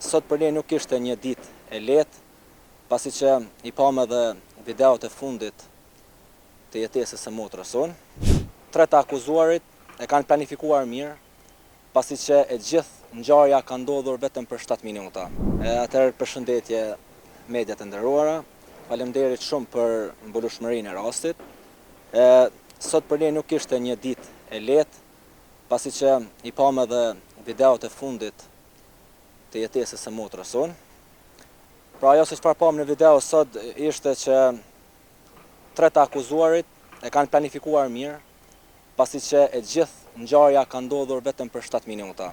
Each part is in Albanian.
Sot për ne nuk ishte një ditë e lehtë, pasi që I pam edhe videot e fundit të jetesës së motrës sonë. 3 të akuzuarit e kanë planifikuar mirë, pasi që e gjithë ngjarja ka ndodhur vetëm për 7 minuta. Atëherë përshëndetje mediat e nderuara, faleminderit shumë për mbulueshmërinë e rastit. Sot për ne nuk ishte një ditë e lehtë, pasi që I pam edhe videot e fundit të jetesës së motrës sonë. Pra ajo se çfarë pam në video sot ishte që 3 të akuzuarit e kanë planifikuar mirë, pasi që e gjithë ngjarja ka ndodhur vetëm për 7 minuta.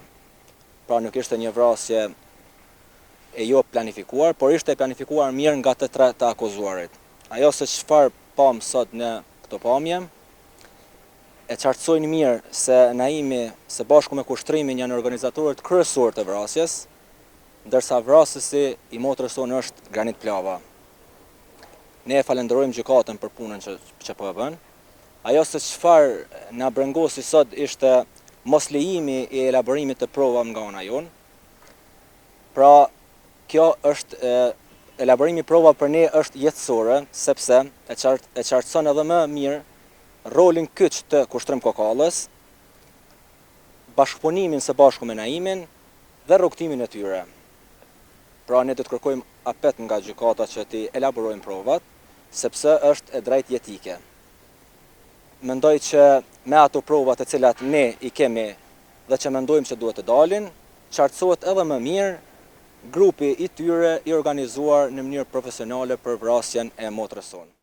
Pra nuk ishte një vrasje e jo planifikuar, por ishte planifikuar mirë nga të 3 të akuzuarit. Ajo se çfarë pam sot në këto pamje, e qartësojnë mirë se Naimi së bashku me kushtrimin janë organizatorët kryesorë të vrasjes, ndërsa vrasësi I motrës sonë është Granit Plava. Ne e falenderojmë gjykatën për punën që po e bën. Ajo se çfarë na brengosi sot ishte mos lejimi I elaborimit të provave nga ana jonë. Pra, kjo është elaborimi I provave për ne është jetësore, sepse e qartëson edhe më mirë rolin kyç të Kushtrim Kokallës, bashkëpunimin së bashku me Naimin dhe rrugtimin e tyre. Pra ne do të kërkojmë apet nga gjykata që t'i elaborojnë provat, sepse është e drejtë jetike. Mendoj që me ato provat të cilat ne I kemi dhe që mendojmë që duhet të dalin, qartësohet edhe më mirë grupi I tyre I organizuar në mënyrë profesionale për vrasjen e motrës sonë.